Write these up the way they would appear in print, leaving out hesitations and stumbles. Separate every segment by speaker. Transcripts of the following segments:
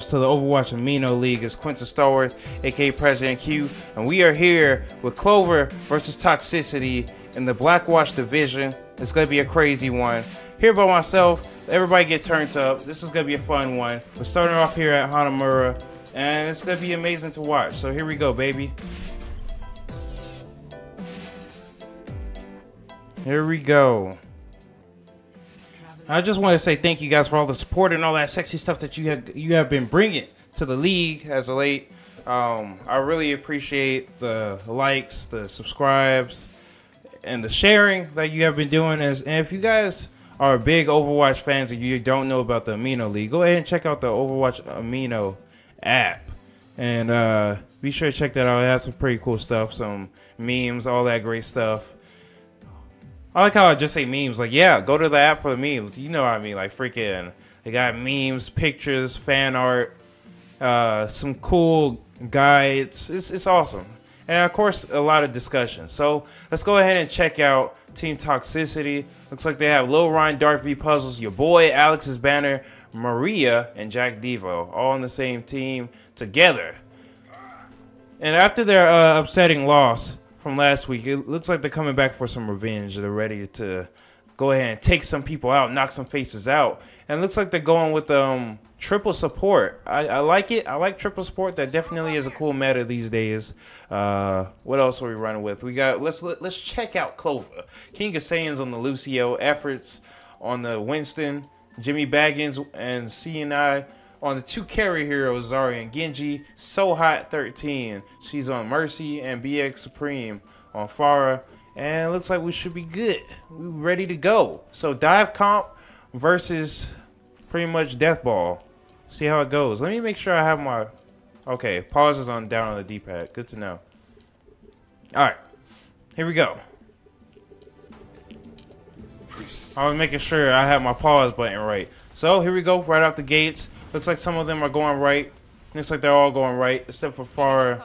Speaker 1: to the Overwatch Amino League. It's Quinn, aka Presidentq, and we are here with Clover versus Toxicity in the Blackwatch division. It's gonna be a crazy one. Here by myself, everybody get turned up. This is gonna be a fun one. We're starting off here at Hanamura, and it's gonna be amazing to watch. So here we go, baby. Here we go. I just want to say thank you guys for all the support and all that sexy stuff that you have been bringing to the league as of late. I really appreciate the likes, the subscribes, and the sharing that you have been doing. And if you guys are big Overwatch fans and you don't know about the Amino League, go ahead and check out the Overwatch Amino app. And be sure to check that out. It has some pretty cool stuff, some memes, all that great stuff. I like how I just say memes. Like, yeah, go to the app for the memes. You know what I mean? Like, freaking, they got memes, pictures, fan art, some cool guides. It's awesome. And, of course, a lot of discussion. So, let's go ahead and check out Team Toxicity. Looks like they have Lil Ryan, Dark V Puzzles, your boy, Alex's Banner, Maria, and Jack Devo. All on the same team together. And after their upsetting loss from last week, it looks like they're coming back for some revenge. They're ready to go ahead and take some people out, knock some faces out. And it looks like they're going with triple support. I like it. I like triple support. That definitely is a cool meta these days. What else are we running with? We got let's check out Clover. King of Saiyans on the Lucio, Efforts on the Winston, Jimmy Baggins and CNI on the two carry heroes, Zarya and Genji. So Hot 13. She's on Mercy, and BX Supreme on Pharah. And it looks like we should be good. We're ready to go. So dive comp versus pretty much death ball. See how it goes. Let me make sure I have my... Okay, pause is on down on the D-pad. Good to know. Alright. Here we go. I was making sure I have my pause button right. So here we go, right out the gates. Looks like some of them are going right. Looks like they're all going right, except for Pharah.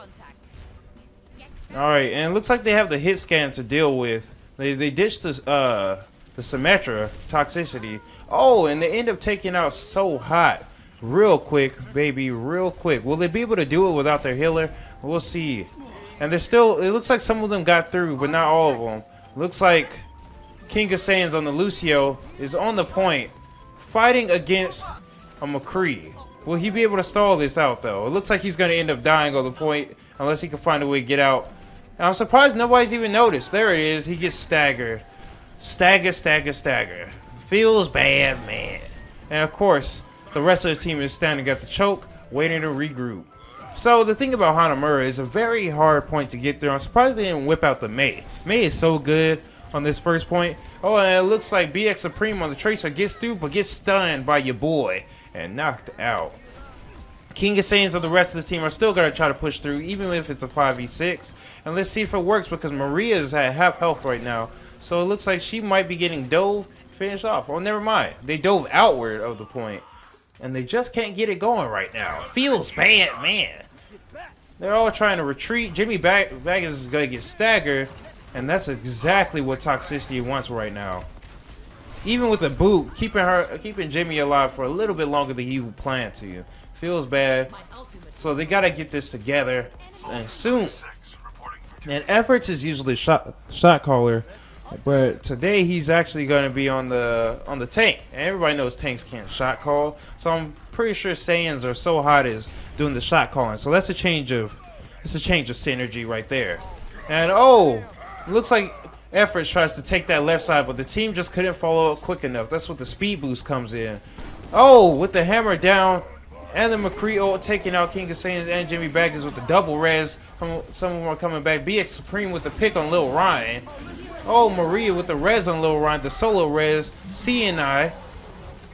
Speaker 1: Alright, and it looks like they have the hit scan to deal with. They ditched this, the Symmetra, Toxicity. Oh, and they end up taking out So Hot real quick, baby, real quick. Will they be able to do it without their healer? We'll see. And they're still, it looks like some of them got through, but not all of them. Looks like King of Saiyans on the Lucio is on the point, fighting against a McCree. Will he be able to stall this out, though? It looks like he's going to end up dying on the point, unless he can find a way to get out. And I'm surprised nobody's even noticed. There it is. He gets staggered. Stagger. Feels bad, man. And, of course, the rest of the team is standing at the choke, waiting to regroup. So, the thing about Hanamura is a very hard point to get through. I'm surprised they didn't whip out the Mei. Mei is so good on this first point. Oh, and it looks like BX Supreme on the Tracer gets through, but gets stunned by your boy and knocked out. King of Saiyans and the rest of the team are still going to try to push through, even if it's a 5v6. And let's see if it works, because Maria's at half health right now. So it looks like she might be getting finished off. Oh, never mind. They dove outward of the point. And they just can't get it going right now. Feels bad, man. They're all trying to retreat. Jimmy Baggins is going to get staggered. And that's exactly what Toxicity wants right now. Even with a boot, keeping Jimmy alive for a little bit longer than he planned to. Feels bad. So they gotta get this together and soon. And Efforts is usually shot caller, but today he's actually gonna be on the tank. And everybody knows tanks can't shot call. So I'm pretty sure Saiyans are So Hot is doing the shot calling. So that's a change of synergy right there. And oh, it looks like Efforts tries to take that left side, but the team just couldn't follow up quick enough. That's what the speed boost comes in. Oh, with the hammer down, and the McCree taking out King of Saiyans and Jimmy Baggins with the double res. Some of them are coming back. BX Supreme with the pick on Lil Ryan. Oh, Maria with the res on Lil Ryan, the solo res. CNI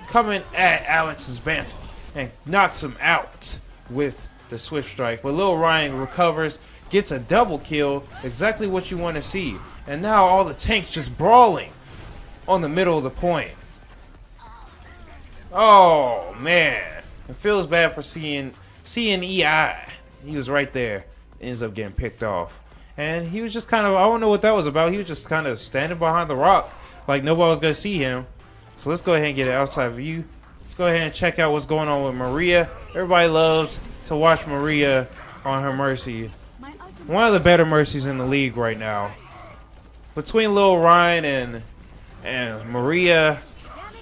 Speaker 1: coming at Alex's Banter and knocks him out with the Swift Strike. But Lil Ryan recovers, gets a double kill, exactly what you want to see. And now all the tanks just brawling on the middle of the point. Oh, man. It feels bad for CNEI. He was right there. Ends up getting picked off. And he was just kind of, I don't know what that was about. He was just kind of standing behind the rock like nobody was going to see him. So let's go ahead and get an outside view. go ahead and check out what's going on with Maria. Everybody loves to watch Maria on her Mercy. One of the better Mercies in the league right now. Between Lil Ryan and Maria,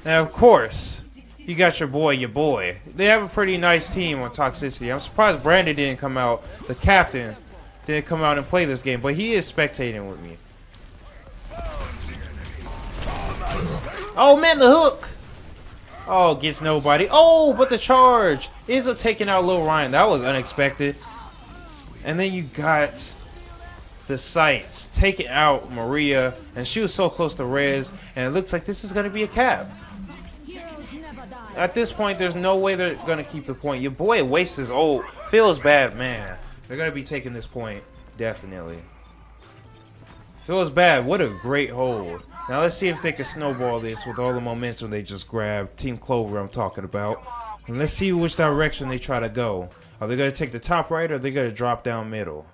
Speaker 1: and of course, you got your boy. They have a pretty nice team on Toxicity. I'm surprised Brandon didn't come out, the captain, didn't come out and play this game, but he is spectating with me. Oh man, the hook! Oh, gets nobody. Oh, but the charge ends up taking out Lil Ryan. That was unexpected. And then you got the sights taking out Maria, and she was so close to Rez, and it looks like this is going to be a cap. At this point, there's no way they're going to keep the point. Your boy wastes his ult. Feels bad, man. They're going to be taking this point, definitely. Feels bad. What a great hold. Now let's see if they can snowball this with all the momentum they just grabbed. Team Clover I'm talking about. And let's see which direction they try to go. Are they going to take the top right, or are they going to drop down middle?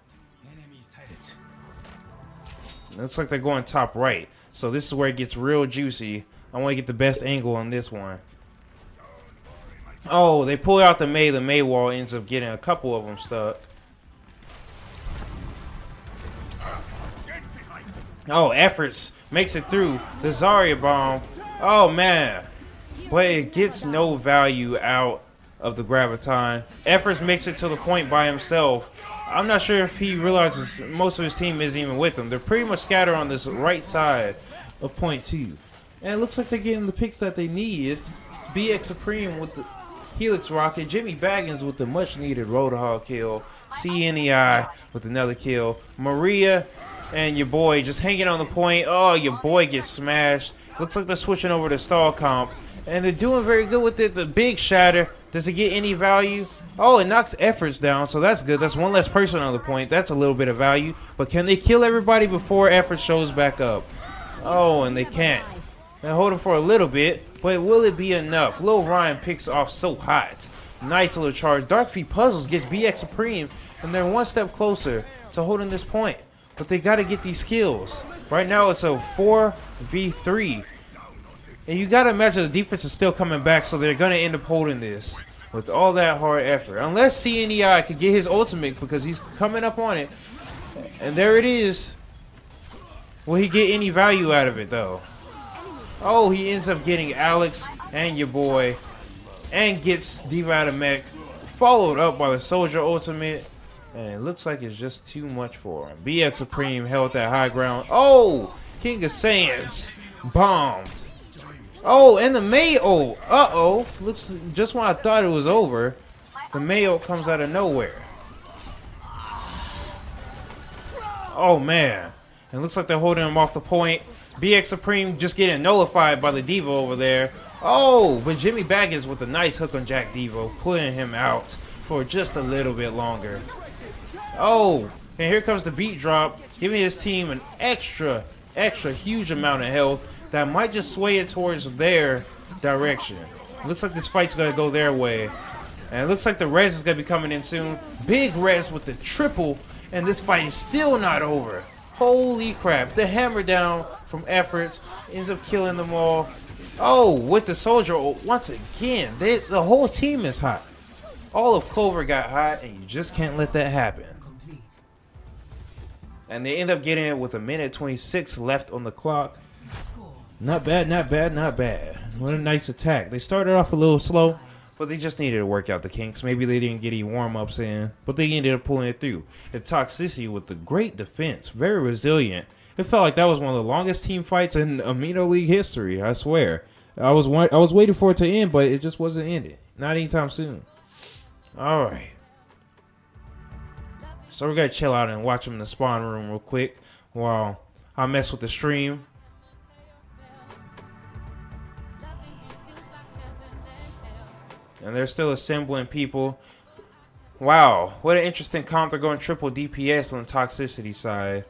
Speaker 1: Looks like they're going top right. So this is where it gets real juicy. I want to get the best angle on this one. Oh, they pull out the Mei. The Mei wall ends up getting a couple of them stuck. Oh, Efforts makes it through the Zarya bomb. Oh, man. But it gets no value out of the Graviton. Efforts makes it to the point by himself. I'm not sure if he realizes most of his team isn't even with him. They're pretty much scattered on this right side of point 2. And it looks like they're getting the picks that they need. BX Supreme with the Helix Rocket. Jimmy Baggins with the much needed Roadhog kill. CNEI with another kill. Maria and your boy just hanging on the point. Oh, your boy gets smashed. Looks like they're switching over to stall comp. And they're doing very good with it. The big shatter. Does it get any value? Oh, it knocks Efforts down, so that's good. That's one less person on the point. That's a little bit of value. But can they kill everybody before Efforts shows back up? Oh, and they can't. They hold him for a little bit, but will it be enough? Lil Ryan picks off so hot. Nice little charge. Dark Feet Puzzles gets BX Supreme, and they're one step closer to holding this point. But they got to get these kills. Right now, it's a 4v3. And you got to imagine the defense is still coming back, so they're going to end up holding this with all that hard effort. Unless CNEI could get his ultimate, because he's coming up on it. And there it is. Will he get any value out of it, though? Oh, he ends up getting Alex and your boy. And gets Diva out of mech. Followed up by the Soldier ultimate. And it looks like it's just too much for him. BX Supreme held that high ground. Oh, King of Saiyans bombed. Oh, and the Mei ult. Uh-oh. Looks just when I thought it was over, the Mei ult comes out of nowhere. Oh, man. It looks like they're holding him off the point. BX Supreme just getting nullified by the Devo over there. Oh, but Jimmy Baggins with a nice hook on Jack Devo, pulling him out for just a little bit longer. Oh, and here comes the beat drop, giving his team an extra huge amount of health that might just sway it towards their direction. It looks like this fight's gonna go their way. And it looks like the res is gonna be coming in soon. Big res with the triple, and this fight is still not over. Holy crap, the hammer down from Efforts ends up killing them all. Oh, with the Soldier once again, the whole team is hot. All of Clover got hot, and you just can't let that happen. And they end up getting it with 1:26 left on the clock. Not bad, not bad, not bad. What a nice attack. They started off a little slow, but they just needed to work out the kinks. Maybe they didn't get any warm-ups in, but they ended up pulling it through. The Toxicity with the great defense, very resilient. It felt like that was one of the longest team fights in Amino League history, I swear. I was waiting for it to end, but it just wasn't ending. Not anytime soon. Alright. So we're going to chill out and watch them in the spawn room real quick while I mess with the stream. And they're still assembling people. Wow, what an interesting comp. They're going triple DPS on the Toxicity side.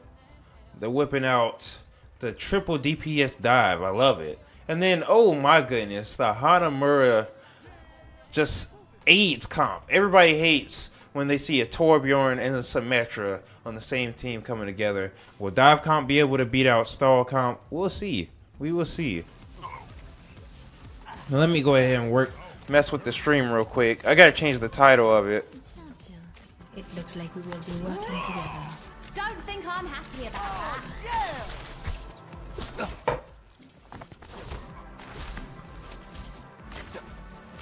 Speaker 1: They're whipping out the triple DPS dive. I love it. And then, oh my goodness, the Hanamura just AIDS comp. Everybody hates when they see a Torbjorn and a Symmetra on the same team coming together. Will dive comp be able to beat out stall comp? We'll see. We will see. Now let me go ahead and work mess with the stream real quick. I gotta change the title of it.
Speaker 2: It looks like we will be working together.
Speaker 3: Don't think I'm happy about that.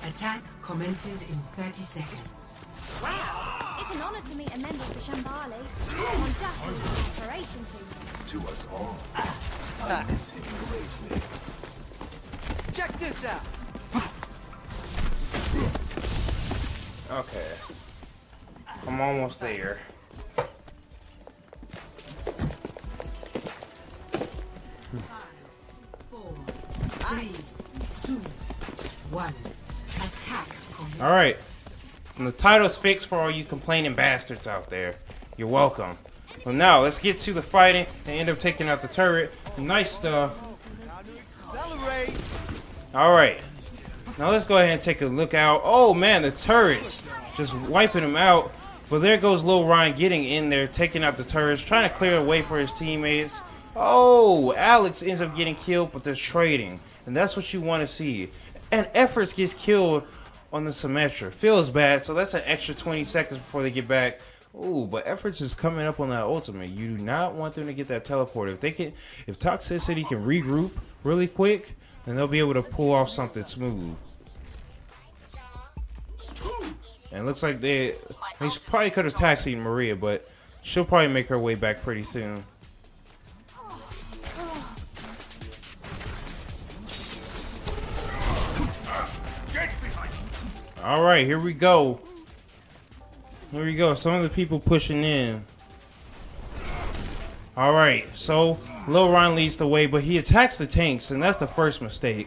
Speaker 2: Attack commences in 30 seconds.
Speaker 3: Wow, it's an honor to meet a member of the Shambali. I'm undoubtedly an inspiration to you.
Speaker 4: To us all. This hit greatly. Check this out.
Speaker 1: Okay. I'm almost there.
Speaker 2: Four, 3, 2, 1. Attack.
Speaker 1: Alright. And the title's fixed for all you complaining bastards out there. You're welcome. Well, now, let's get to the fighting and end up taking out the turret. Nice stuff. Alright. Now, let's go ahead and take a look out. Oh, man, the turrets. Just wiping them out. But there goes Lil Ryan getting in there, taking out the turrets, trying to clear a way for his teammates. Oh, Alex ends up getting killed, but they're trading. And that's what you want to see. And Efforts gets killed on the Symmetra. Feels bad, so that's an extra 20 seconds before they get back. Ooh, but Efforts is coming up on that ultimate. You do not want them to get that teleport. If Toxicity can regroup really quick, then they'll be able to pull off something smooth. And it looks like they probably could have taxied Maria, but she'll probably make her way back pretty soon. Alright, here we go. Here we go. Some of the people pushing in. Alright, so Lil Ron leads the way, but he attacks the tanks, and that's the first mistake.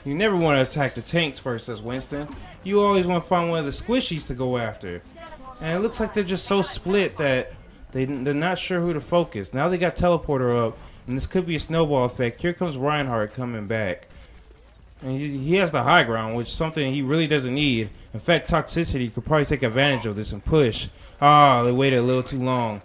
Speaker 1: You never want to attack the tanks first as Winston. You always want to find one of the squishies to go after. And it looks like they're just so split that they're not sure who to focus. Now they got Teleporter up, and this could be a snowball effect. Here comes Reinhardt coming back. And he has the high ground, which is something he really doesn't need. In fact, Toxicity could probably take advantage of this and push. Ah, they waited a little too long.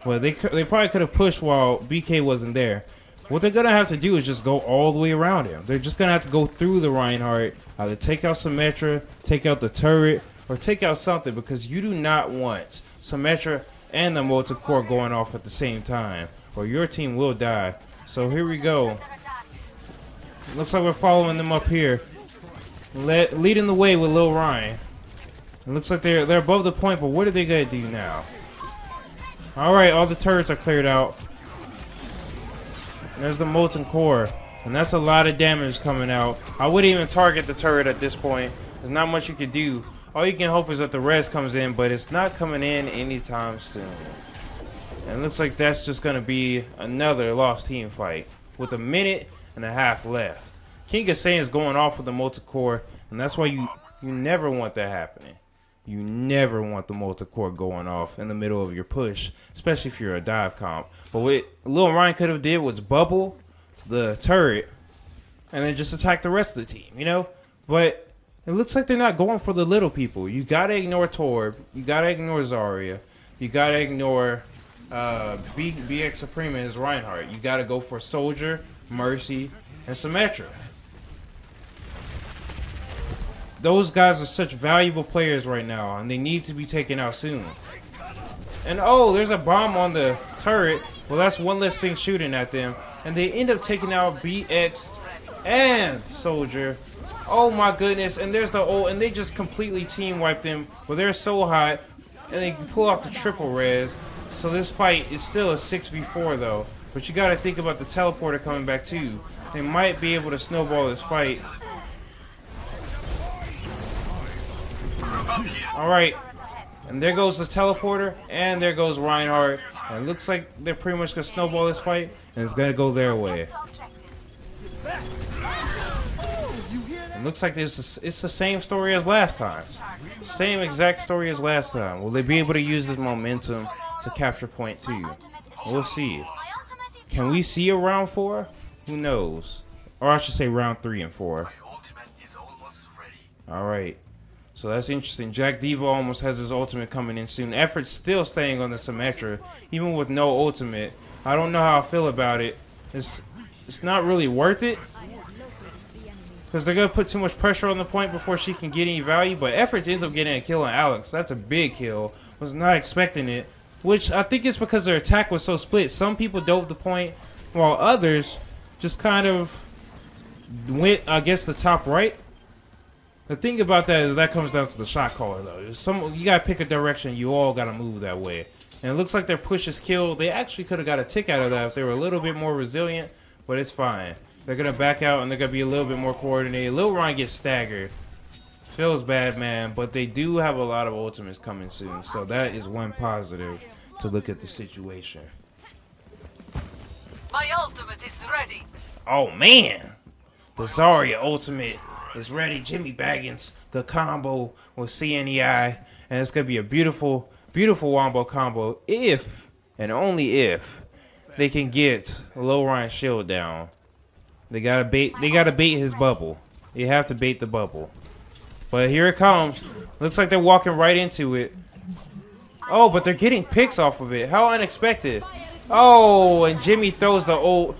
Speaker 1: Well, they probably could have pushed while BK wasn't there. What they're going to have to do is just go all the way around him. They're just going to have to go through the Reinhardt, either take out Symmetra, take out the turret, or take out something, because you do not want Symmetra and the multi-core going off at the same time, or your team will die. So here we go. Looks like we're following them up here, leading the way with Lil Ryan. It looks like they're above the point, but what are they going to do now? Alright, all the turrets are cleared out. There's the molten core, and that's a lot of damage coming out. I wouldn't even target the turret at this point. There's not much you can do. All you can hope is that the res comes in, but it's not coming in anytime soon. And it looks like that's just going to be another lost team fight with 1.5 minutes left. King of Saiyan is going off with the multi-core, and that's why you never want that happening. You never want the multi-core going off in the middle of your push, especially if you're a dive comp. But what Lil Ryan could have did was bubble the turret and then just attack the rest of the team, you know? But it looks like they're not going for the little people. You gotta ignore Torb. You gotta ignore Zarya. You gotta ignore BX Supreme and his Reinhardt. You gotta go for Soldier, Mercy, and Symmetra. Those guys are such valuable players right now, and they need to be taken out soon. And oh, there's a bomb on the turret. Well, that's one less thing shooting at them. And they end up taking out BX and Soldier. Oh my goodness, and there's the ult, and they just completely team wiped them. Well, they're so hot, and they can pull off the triple res. So this fight is still a 6v4 though. But you gotta think about the teleporter coming back too. They might be able to snowball this fight. Alright, and there goes the teleporter, and there goes Reinhardt. And it looks like they're pretty much going to snowball this fight, and it's going to go their way. It looks like it's the same story as last time. Same exact story as last time. Will they be able to use this momentum to capture point 2? We'll see. Can we see a round 4? Who knows? Or I should say round 3 and 4. Alright. So that's interesting. Jack Diva almost has his ultimate coming in soon. Effort's still staying on the Symmetra, even with no ultimate. I don't know how I feel about it. It's not really worth it. because they're going to put too much pressure on the point before she can get any value. But Efforts ends up getting a kill on Alex. That's a big kill. Was not expecting it, which I think is because their attack was so split. Some people dove the point, while others just kind of went, I guess, the top right. The thing about that is that comes down to the shot caller, though. You got to pick a direction. You all got to move that way. And it looks like their push is killed. They actually could have got a tick out of that if they were a little bit more resilient, but it's fine. They're going to back out, and they're going to be a little bit more coordinated. Lil Ryan gets staggered. Feels bad, man, but they do have a lot of ultimates coming soon, so that is one positive to look at the situation.
Speaker 5: My ultimate is ready.
Speaker 1: Oh, man. The Zarya ultimate is ready. Jimmy Baggins, the combo with CNEI, and it's going to be a beautiful, beautiful wombo combo if, and only if, they can get Lil Ryan's shield down. They gotta bait his bubble. You have to bait the bubble. But here it comes. Looks like they're walking right into it. Oh, but they're getting picks off of it. How unexpected. Oh, and Jimmy throws the ult.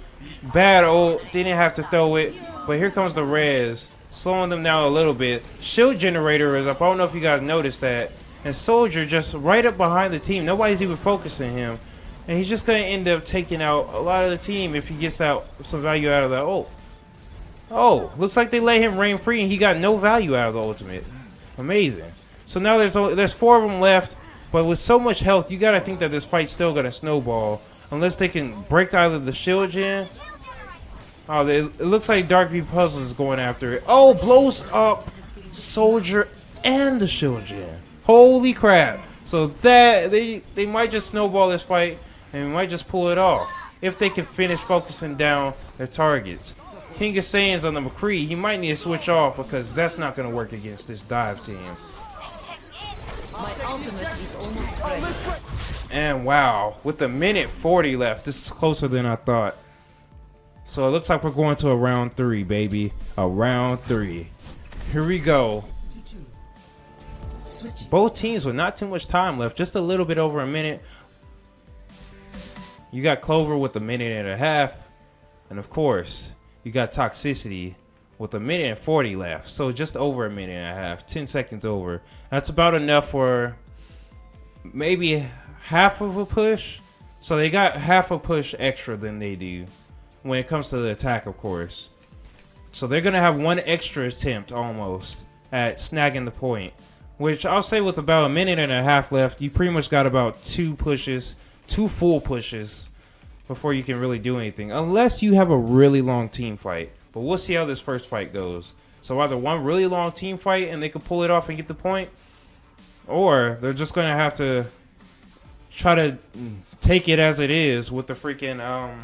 Speaker 1: Bad ult. Didn't have to throw it. But here comes the res. Slowing them down a little bit. Shield generator is up. I don't know if you guys noticed that. And Soldier just right up behind the team. Nobody's even focusing him. And he's just going to end up taking out a lot of the team if he gets out some value out of that ult. Oh, looks like they let him reign free and he got no value out of the ultimate. Amazing. So now there's 4 of them left, but with so much health, you got to think that this fight's still going to snowball. Unless they can break out of the shield gen. Oh, it looks like Dark V Puzzles is going after it. Oh, blows up Soldier and the shield gen. Holy crap. So that they might just snowball this fight and we might just pull it off. If they can finish focusing down their targets. King of Saiyans on the McCree, he might need to switch off because that's not going to work against this dive team.
Speaker 5: My ultimate is almost ready.
Speaker 1: And wow, with a minute 40 left, this is closer than I thought. So it looks like we're going to a round 3, baby. A round 3. Here we go. Both teams with not too much time left, just a little bit over a minute. You got Clover with a minute and a half. And of course, you got Toxicity with a minute and 40 left. So just over a minute and a half, 10 seconds over. That's about enough for maybe half of a push. So they got half a push extra than they do when it comes to the attack, of course. So they're going to have one extra attempt almost at snagging the point. Which I'll say with about a minute and a half left, you pretty much got about 2 pushes, 2 full pushes before you can really do anything. Unless you have a really long team fight. But we'll see how this first fight goes. So either one really long team fight and they can pull it off and get the point. Or they're just going to have to try to take it as it is with the freaking,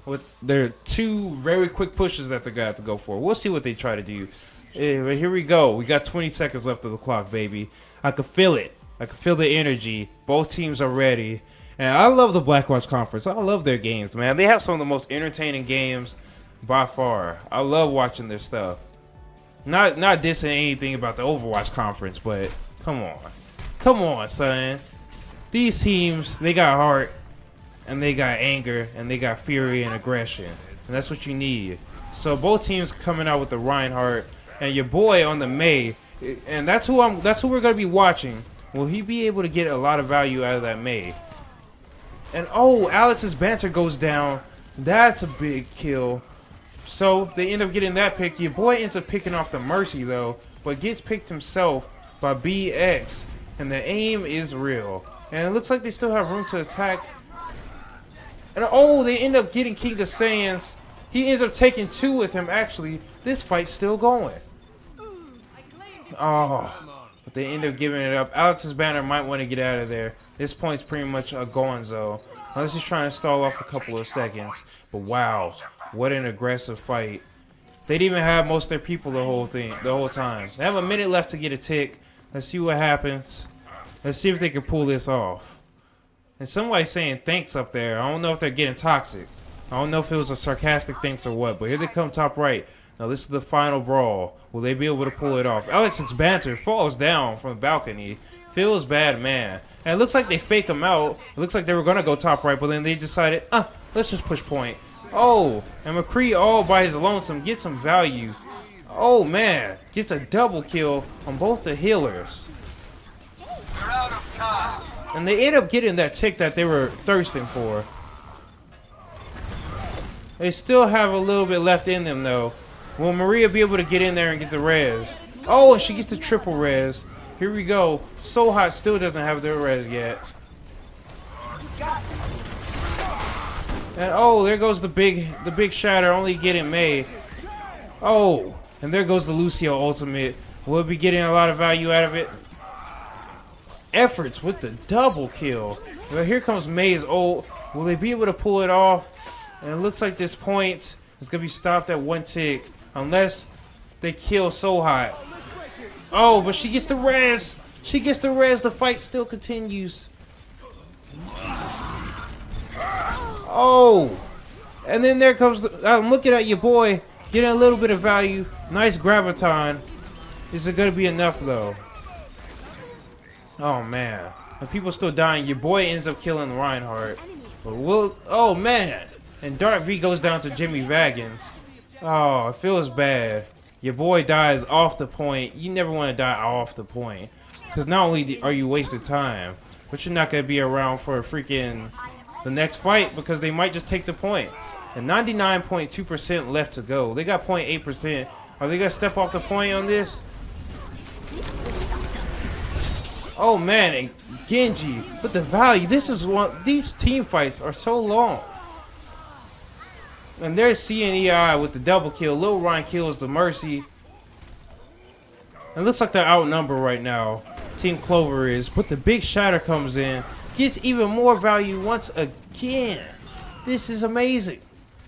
Speaker 1: with their 2 very quick pushes that they're going to have to go for. We'll see what they try to do. But here we go. We got 20 seconds left of the clock, baby. I can feel it. I can feel the energy. Both teams are ready. And I love the Blackwatch Conference. I love their games, man. They have some of the most entertaining games by far. I love watching their stuff. Not dissing anything about the Overwatch Conference, but come on. Come on, son. These teams, they got heart, and they got anger, and they got fury and aggression. And that's what you need. So both teams coming out with the Reinhardt. And your boy on the Mei, and that's who we're gonna be watching. Will he be able to get a lot of value out of that Mei? And oh, Alex's banter goes down. That's a big kill. So they end up getting that pick. Your boy ends up picking off the Mercy though, but gets picked himself by BX. And the aim is real. And it looks like they still have room to attack. And oh, they end up getting King of Saiyans. He ends up taking 2 with him actually. This fight's still going. Oh, but they end up giving it up. Alex's banner might want to get out of there. This point's pretty much a gonzo. Unless he's trying to stall off a couple of seconds. But wow, what an aggressive fight. They didn't even have most of their people the whole time. They have a minute left to get a tick. Let's see what happens. Let's see if they can pull this off. And somebody's saying thanks up there. I don't know if they're getting toxic. I don't know if it was a sarcastic thanks or what. But here they come top right. Now this is the final brawl. Will they be able to pull it off? Alex's banter falls down from the balcony. Feels bad, man. And it looks like they fake him out. It looks like they were going to go top right, but then they decided, let's just push point. Oh, and McCree all by his lonesome gets some value. Oh man, gets a double kill on both the healers.
Speaker 5: We're out of time.
Speaker 1: And they end up getting that tick that they were thirsting for. They still have a little bit left in them though. Will Maria be able to get in there and get the res? Oh, and she gets the triple res. Here we go. So Hot still doesn't have their res yet. And oh, there goes the big shatter, only getting made. Oh, and there goes the Lucio ultimate. We'll be getting a lot of value out of it. Efforts with the double kill. Well, here comes May's ult. Will they be able to pull it off? And it looks like this point is gonna be stopped at 1 tick, unless they kill So Hot. Oh, but she gets the res. She gets the res. The fight still continues. Oh, and then there comes I'm looking at your boy getting a little bit of value. Nice graviton. Is it gonna be enough though? Oh man, and people still dying. Your boy ends up killing Reinhardt. But oh man, and Dark V goes down to Jimmy Vaggins. Oh, it feels bad. Your boy dies off the point. You never want to die off the point, because not only are you wasting time, but you're not gonna be around for freaking the next fight because they might just take the point. And 99.2% left to go. They got 0.8%. Are they gonna step off the point on this? Oh man, and Genji with the value. This is one. These team fights are so long. And there's CNEI with the double kill. Lil Ryan kills the Mercy. It looks like they're outnumbered right now. Team Clover is, but the big shatter comes in. Gets even more value once again. This is amazing.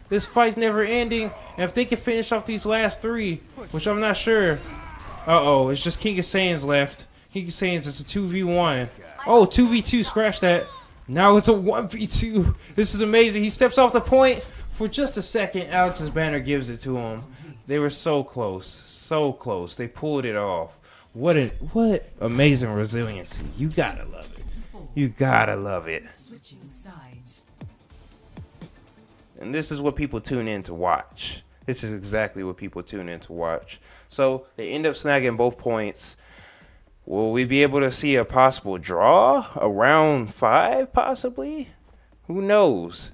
Speaker 1: This fight's never ending. And if they can finish off these last 3, which I'm not sure. Uh-oh, it's just King of Saiyans left. King of Saiyans, it's a 2v1. Oh, 2v2, scratch that. Now it's a 1v2. This is amazing. He steps off the point for just a second. Alex's banner gives it to him. They were so close. So close. They pulled it off. What amazing resiliency. You gotta love it. You gotta love it. And this is what people tune in to watch. This is exactly what people tune in to watch. So they end up snagging both points. Will we be able to see a possible draw? A round 5 possibly? Who knows?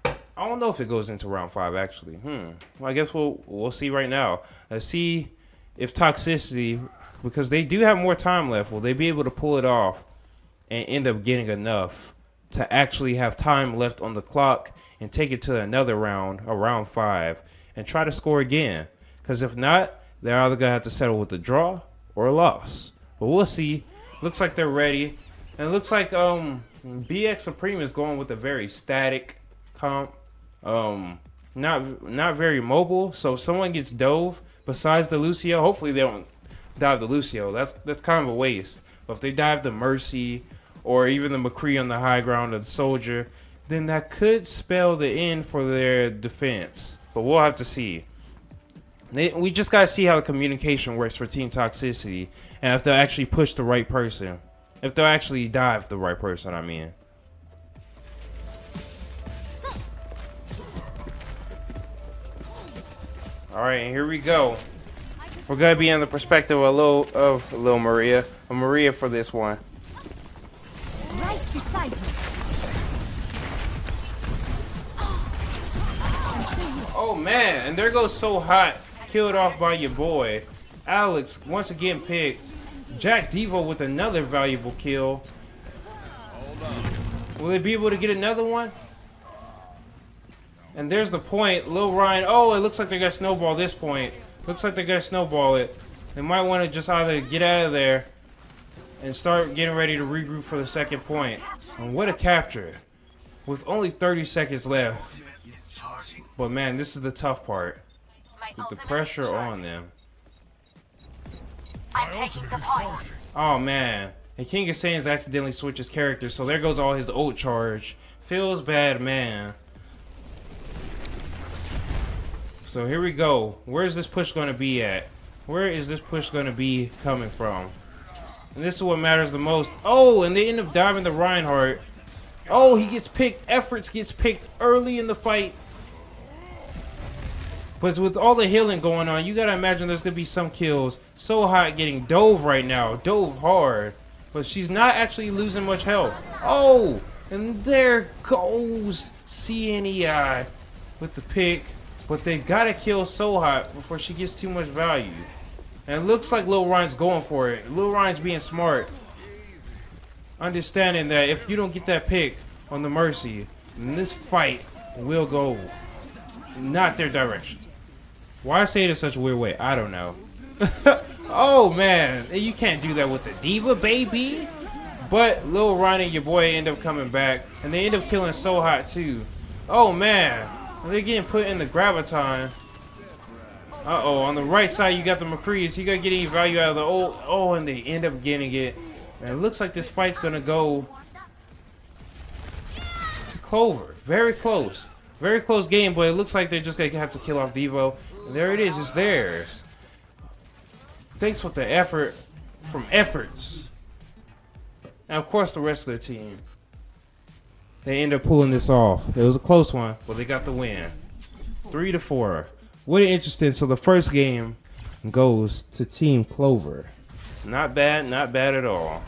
Speaker 1: I don't know if it goes into round 5 actually. Well, I guess we'll see right now. Let's see if Toxicity, because they do have more time left, will they be able to pull it off and end up getting enough to actually have time left on the clock and take it to another round, a round 5, and try to score again. Because if not, they're either going to have to settle with a draw or a loss. But we'll see. Looks like they're ready. And it looks like BX Supreme is going with a very static comp. Not very mobile. So if someone gets dove besides the Lucio, hopefully they don't dive the Lucio. That's kind of a waste. But if they dive the Mercy or even the McCree on the high ground of the Soldier, then that could spell the end for their defense. But we'll have to see. We just got to see how the communication works for Team Toxicity. And if they'll actually push the right person. If they'll actually dive the right person, I mean. Alright, and here we go. We're going to be in the perspective of Lil Maria. A Maria for this one.
Speaker 3: Right beside you.
Speaker 1: Oh man, and there goes So Hot. Killed off by your boy. Alex once again picked. Jack Devo with another valuable kill. Will they be able to get another one? And there's the point. Lil Ryan. Oh, it looks like they're going to snowball this point. Looks like they're going to snowball it. They might want to just either get out of there and start getting ready to regroup for the second point. And what a capture. With only 30 seconds left. But man, this is the tough part. With the pressure on them.
Speaker 5: I'm taking the point.
Speaker 1: Oh man. And King of Saiyans accidentally switches characters, so there goes all his ult charge. Feels bad, man. So here we go. Where's this push going to be at? Where is this push going to be coming from? And this is what matters the most. Oh, and they end up diving the Reinhardt. Oh, he gets picked. Efforts gets picked early in the fight. But with all the healing going on, you gotta imagine there's gonna be some kills. So hot getting dove right now. Dove hard. But she's not actually losing much health. Oh! And there goes CNEI with the pick. But they gotta kill So Hot before she gets too much value. And it looks like Lil Ryan's going for it. Lil Ryan's being smart. Understanding that if you don't get that pick on the Mercy, then this fight will go not their direction. Why I say it in such a weird way, I don't know. Oh man, you can't do that with the Diva, baby. But Lil Ryan and your boy end up coming back, and they end up killing So Hot too. Oh man, they're getting put in the Graviton. Uh-oh, on the right side you got the McCrees. You gotta get any value out of the old. Oh, and they end up getting it. And it looks like this fight's gonna go to Clover. Very close. Very close game, but it looks like they're just gonna have to kill off Devo. And there it is, it's theirs. Thanks for the effort from Efforts. And of course the rest of the team. They end up pulling this off. It was a close one, but they got the win. 3-4. What an interesting. So the first game goes to Team Clover. Not bad at all.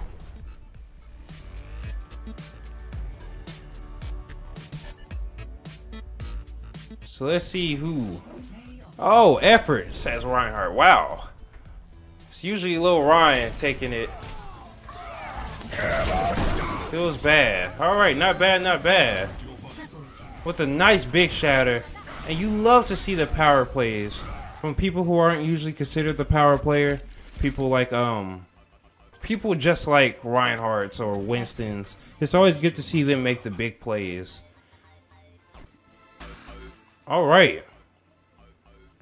Speaker 1: So let's see who. Oh, Effort, says Reinhardt. Wow. It's usually Lil Ryan taking it. Feels bad. Alright, not bad. With a nice big shatter. And you love to see the power plays from people who aren't usually considered the power player. People like people just like Reinhardt's or Winston's. It's always good to see them make the big plays. Alright.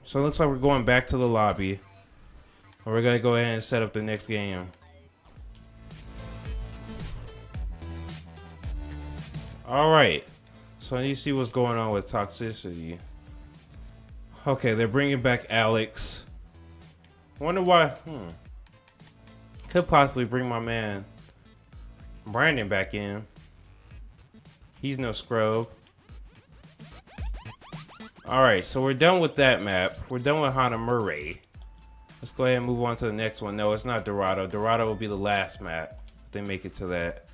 Speaker 1: So it looks like we're going back to the lobby. And we're gonna go ahead and set up the next game. Alright. So I need to see what's going on with Toxicity. Okay, they're bringing back Alex. Wonder why. Could possibly bring my man Brandon back in. He's no scrub. Alright, so we're done with that map. We're done with Hana Murray. Let's go ahead and move on to the next one. No, it's not Dorado. Dorado will be the last map if they make it to that.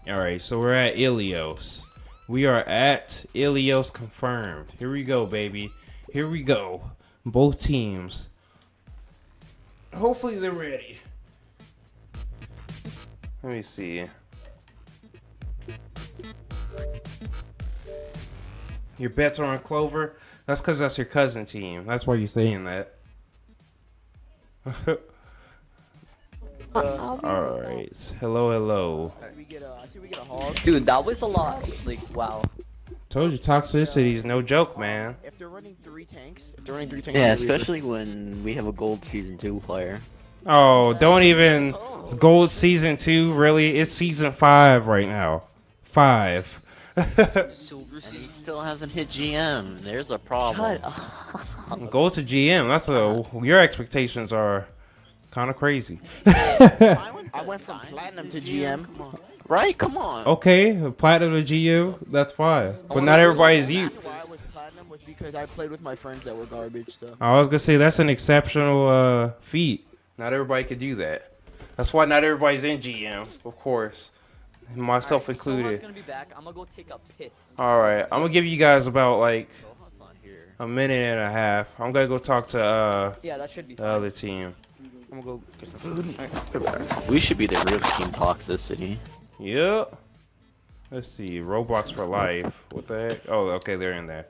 Speaker 1: Alright, so we're at Ilios. We are at Ilios confirmed. Here we go, baby. Here we go. Both teams. Hopefully they're ready. Let me see. Your bets are on Clover? That's because that's your cousin team. That's why you're saying that. Alright. Hello.
Speaker 6: Dude, that was a lot. Like, wow.
Speaker 1: Told you Toxicity is no joke, man.
Speaker 4: If they're running three tanks,
Speaker 7: yeah, especially when we have a gold season 2 player.
Speaker 1: Oh, don't even gold season 2, really? It's season 5 right now. 5.
Speaker 7: Silver and he still hasn't hit GM. There's a problem.
Speaker 6: Shut up.
Speaker 1: Go to GM. That's your expectations are kind of crazy.
Speaker 4: I went from platinum to GM.
Speaker 7: Right? Come on.
Speaker 1: Okay, platinum to GM. That's fine. But not everybody's you.
Speaker 4: Why I was platinum was because I played with my friends that were garbage. So
Speaker 1: I was gonna say that's an exceptional feat. Not everybody could do that. That's why not everybody's in GM, of course. Myself included.
Speaker 6: Someone's gonna be back. I'm gonna go take a piss.
Speaker 1: Alright, I'm gonna give you guys about like a minute and a half. I'm gonna go talk to
Speaker 6: Yeah, that should be
Speaker 1: the other team.
Speaker 4: I'm gonna go get some food.
Speaker 7: We should be the real Team Toxicity.
Speaker 1: Yep. Let's see. Roblox for life. What the heck? Oh, okay, they're in there.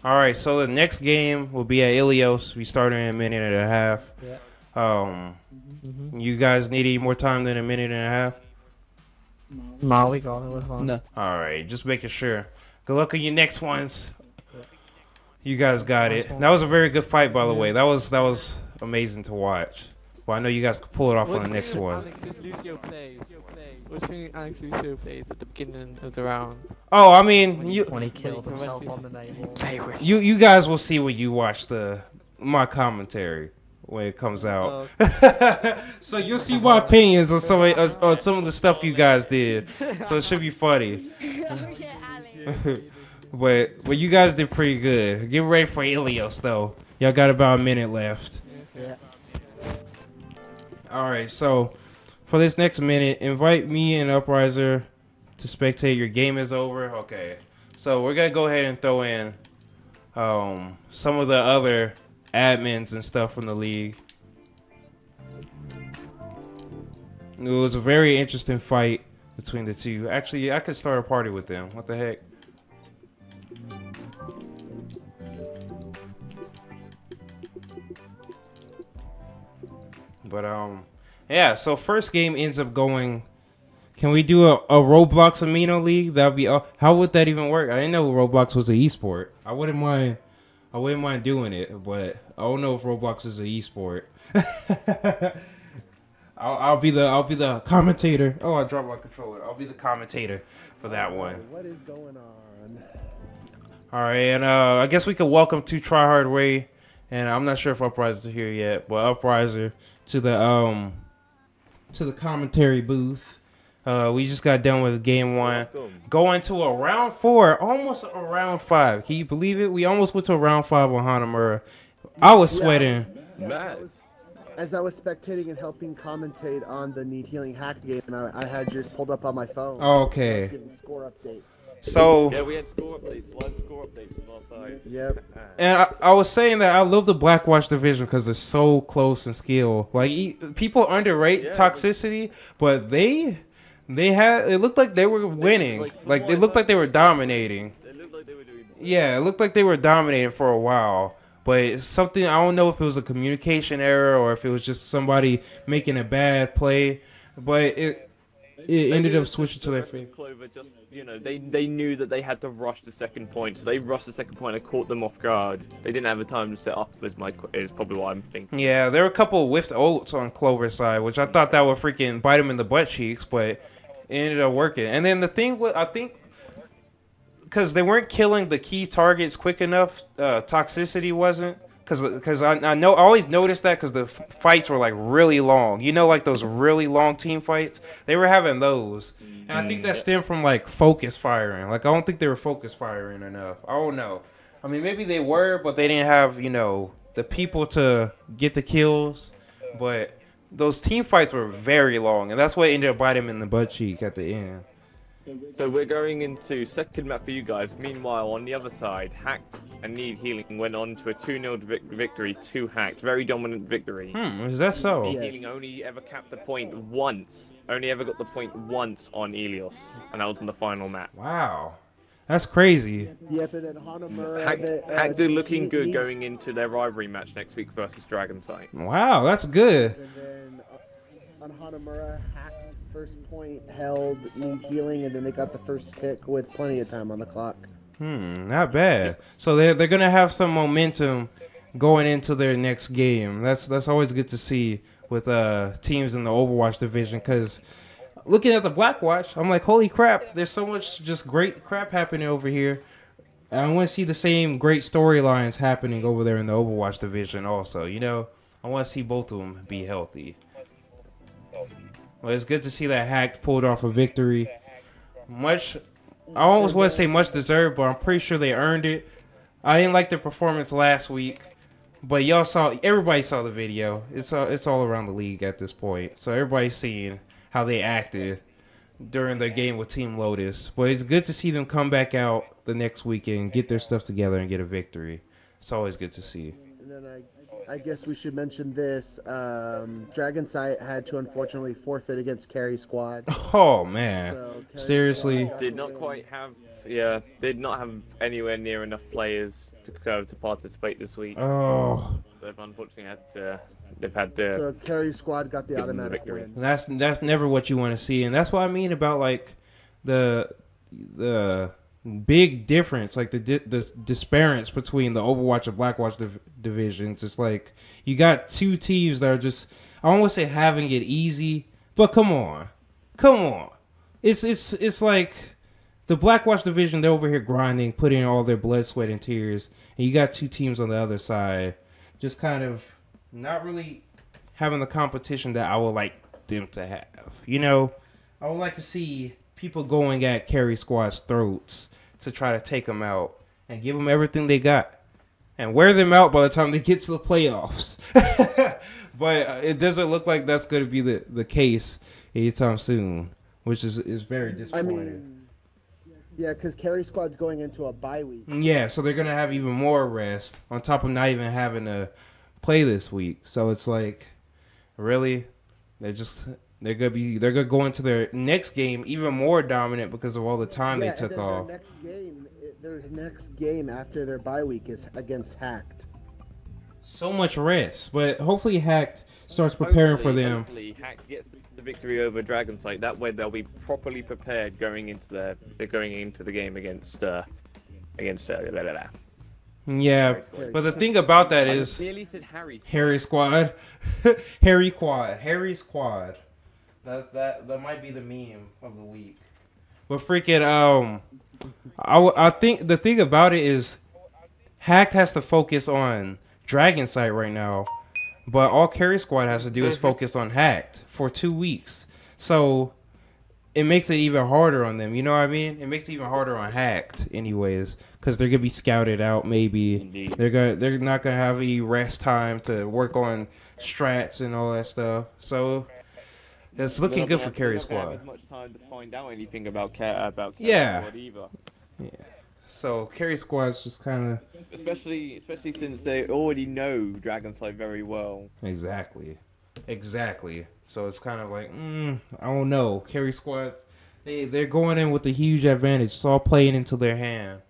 Speaker 1: Alright, so the next game will be at Ilios. We start in a minute and a half. Yeah. You guys need any more time than a minute and a half?
Speaker 8: No, we got it. We're fine.
Speaker 4: No.
Speaker 1: Alright, just making sure. Good luck on your next ones. You guys got it. That was a very good fight, by the way. That was amazing to watch. Well, I know you guys could pull it off on the next one.
Speaker 8: Alex's Lucio plays. What do you think Alex Lucio plays at the beginning of the round?
Speaker 1: Oh, I mean,
Speaker 8: When he killed himself on the naval.
Speaker 1: you guys will see when you watch the my commentary when it comes out. So you'll see my opinions on some of the stuff you guys did. So it should be funny. But you guys did pretty good. Get ready for Ilios though. Y'all got about a minute left.
Speaker 8: Yeah.
Speaker 1: All right, so for this next minute, invite me and Upriser to spectate. Your game is over. Okay, so we're gonna go ahead and throw in some of the other admins and stuff from the league. It was a very interesting fight between the two. Actually, I could start a party with them. What the heck? But yeah. So first game ends up going. Can we do a Roblox Amino League? That'd be. How would that even work? I didn't know Roblox was an esport. I wouldn't mind doing it, but I don't know if Roblox is an esport. I'll be the commentator. Oh, I dropped my controller. I'll be the commentator for that one.
Speaker 4: What is going on?
Speaker 1: All right, and I guess we could welcome to Tryhard Ray, and I'm not sure if Upriser's here yet, but Upriser to the commentary booth. We just got done with game 1. Going to a round 4, almost a round 5. Can you believe it? We almost went to a round 5 on Hanamura. I was sweating.
Speaker 4: As I was spectating and helping commentate on the Need Healing hack game, I had yours pulled up on my phone.
Speaker 1: Okay.
Speaker 4: I was giving score updates.
Speaker 1: So
Speaker 9: yeah, we had score updates, live score updates on our side.
Speaker 4: Yep.
Speaker 1: And I was saying that I love the Blackwatch division because they're so close in skill. Like people underrate Toxicity, but they had, it looked like they were winning. Like it looked like they were dominating.
Speaker 9: It looked like they were doing something.
Speaker 1: Yeah, it looked like they were dominating for a while. But it's something, I don't know if it was a communication error or if it was just somebody making a bad play. But it ended up switching to their favor.
Speaker 9: Clover just, they knew that they had to rush the second point, so they rushed the second point and caught them off guard. They didn't have the time to set up, is probably what I'm thinking.
Speaker 1: Yeah, there were a couple of whiffed ults on Clover's side, which I thought that would freaking bite him in the butt cheeks, but it ended up working. And then the thing was, I think, because they weren't killing the key targets quick enough, Toxicity wasn't. Because I know, I always noticed that because the fights were like really long. You know, like those really long team fights? They were having those. And I think that stemmed from like focus firing. Like I don't think they were focus firing enough. I don't know. I mean, maybe they were, but they didn't have, the people to get the kills. But those team fights were very long. And that's what ended up biting them in the butt cheek at the end.
Speaker 9: So we're going into second map for you guys. Meanwhile, on the other side, Hacked and Need Healing went on to a 2-0 victory to Hacked. Very dominant victory.
Speaker 1: Is that so?
Speaker 9: Need Healing only ever capped the point once. Only ever got the point once on Ilios. And that was in the final map.
Speaker 1: Wow. That's crazy.
Speaker 4: Yep, and then Hanamura.
Speaker 9: Hacked are looking good going into their rivalry match next week versus Dragonsight.
Speaker 1: Wow, that's good.
Speaker 4: And then on Hanamura, Hacked first point held, Need Healing, and then they got the first tick with plenty of time on the clock.
Speaker 1: Not bad. So they're gonna have some momentum going into their next game. That's always good to see with teams in the Overwatch division. Because looking at the Blackwatch, I'm like, holy crap! There's so much just great crap happening over here. And I want to see the same great storylines happening over there in the Overwatch division. Also, I want to see both of them be healthy. Well, it's good to see that Hacked pulled off a victory. I almost want to say much deserved, but I'm pretty sure they earned it. I didn't like their performance last week, but everybody saw the video. It's all around the league at this point, so everybody's seeing how they acted during their game with Team Lotus. But it's good to see them come back out the next weekend, get their stuff together, and get a victory. It's always good to see.
Speaker 4: And then I guess we should mention this. Dragonsight had to unfortunately forfeit against Carry Squad.
Speaker 1: Oh man,
Speaker 4: So,
Speaker 1: seriously.
Speaker 9: Did not have anywhere near enough players to participate this week.
Speaker 1: Oh.
Speaker 9: They've unfortunately had to.
Speaker 4: So Carry Squad got the
Speaker 9: give them
Speaker 4: automatic
Speaker 9: victory.
Speaker 4: win.
Speaker 1: That's never what you want to see, and that's what I mean about like the big difference, like the disparity between the Overwatch and Blackwatch divisions. It's like you got two teams that are just, I don't want to say having it easy, but come on, it's like the Blackwatch division, they're over here grinding, putting in all their blood, sweat, and tears, and you got two teams on the other side just kind of not really having the competition that I would like them to have. You know, I would like to see people going at carry squad's throats to try to take them out and give them everything they got and wear them out by the time they get to the playoffs. But it doesn't look like that's going to be the case anytime soon, which is very disappointing.
Speaker 4: I mean, yeah, because carry squad's going into a bye week.
Speaker 1: Yeah, so they're going to have even more rest on top of not even having to play this week. So it's like, really? They're gonna go into their next game even more dominant because of all the time they took off.
Speaker 4: Their next game after their bye week is against Hacked.
Speaker 1: So much rest, but hopefully Hacked starts preparing for them.
Speaker 9: Hopefully Hacked gets the victory over Dragonsight. That way they'll be properly prepared going into the game against
Speaker 1: Yeah, but the thing about that is Harry Squad, Harry Squad. That might be the meme of the week. But freaking I think the thing about it is Hacked has to focus on Dragonsight right now, but all Carry Squad has to do is focus on Hacked for 2 weeks. So it makes it even harder on them. You know what I mean? It makes it even harder on Hacked, anyways, because they're gonna be scouted out. Maybe
Speaker 9: Indeed.
Speaker 1: they're not gonna have any rest time to work on strats and all that stuff. So it's looking good for Carry Squad.
Speaker 9: Have as much time to find out anything about Carry Squad either.
Speaker 1: Yeah. So Carry Squad's just kind of
Speaker 9: especially since they already know Dragonsight very well.
Speaker 1: Exactly. So it's kind of like, I don't know. Carry Squad, they're going in with a huge advantage. It's all playing into their hand.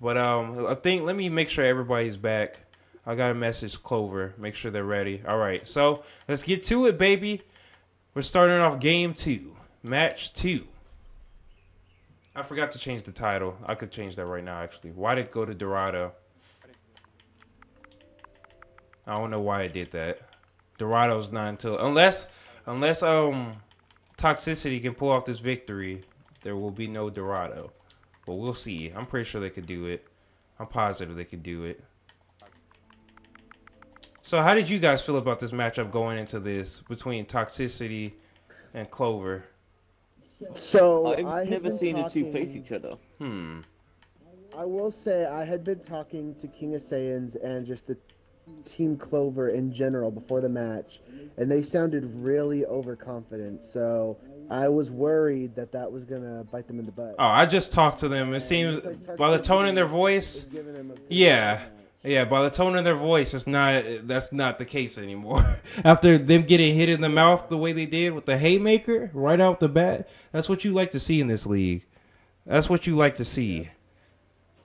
Speaker 1: But I think, let me make sure everybody's back. I got to message Clover. Make sure they're ready. All right, so let's get to it, baby. We're starting off game 2, match 2. I forgot to change the title. I could change that right now, actually. Why did it go to Dorado? I don't know why I did that. Dorado's not until unless Toxicity can pull off this victory, there will be no Dorado. But we'll see. I'm pretty sure they could do it. I'm positive they could do it. So how did you guys feel about this matchup going into this between Toxicity and Clover?
Speaker 4: So
Speaker 9: I've never seen the two face each other.
Speaker 4: I will say I had been talking to King of Saiyans and just the Team Clover in general before the match, and they sounded really overconfident. So I was worried that was gonna bite them in the butt.
Speaker 1: Oh, I just talked to them. It seems by the tone in their voice, by the tone in their voice, that's not the case anymore. After them getting hit in the mouth the way they did with the haymaker right out the bat, that's what you like to see in this league. That's what you like to see.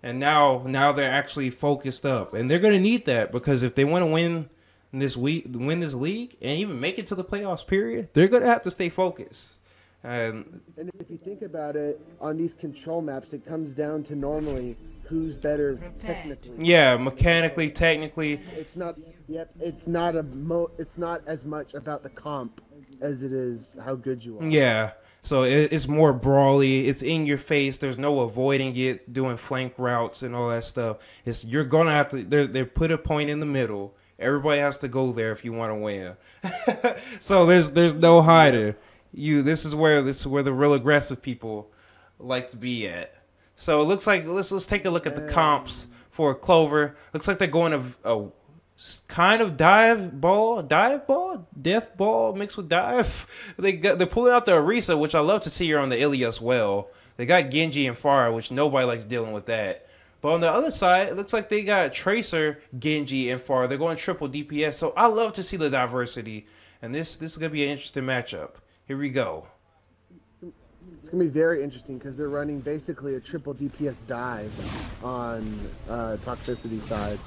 Speaker 1: And now they're actually focused up, and they're gonna need that because if they want to win this league, and even make it to the playoffs, period, they're gonna have to stay focused. And
Speaker 4: if you think about it, on these control maps, it comes down to normally who's better technically.
Speaker 1: Yeah, mechanically, technically.
Speaker 4: It's not. Yep. It's not It's not as much about the comp as it is how good you are.
Speaker 1: Yeah. So it's more brawly. It's in your face. There's no avoiding it, doing flank routes and all that stuff. You're gonna have to. They put a point in the middle. Everybody has to go there if you want to win. So there's no hiding. This is where the real aggressive people like to be at. So it looks like let's take a look at the comps for Clover. Looks like they're going a kind of death ball mixed with dive. They're pulling out the Orisa, which I love to see here on the Ilias well. They got Genji and Pharah, which nobody likes dealing with that. But on the other side, it looks like they got Tracer, Genji, and Pharah. They're going triple DPS. So I love to see the diversity, and this is gonna be an interesting matchup. Here we go.
Speaker 4: It's going to be very interesting because they're running basically a triple DPS dive on Toxicity side.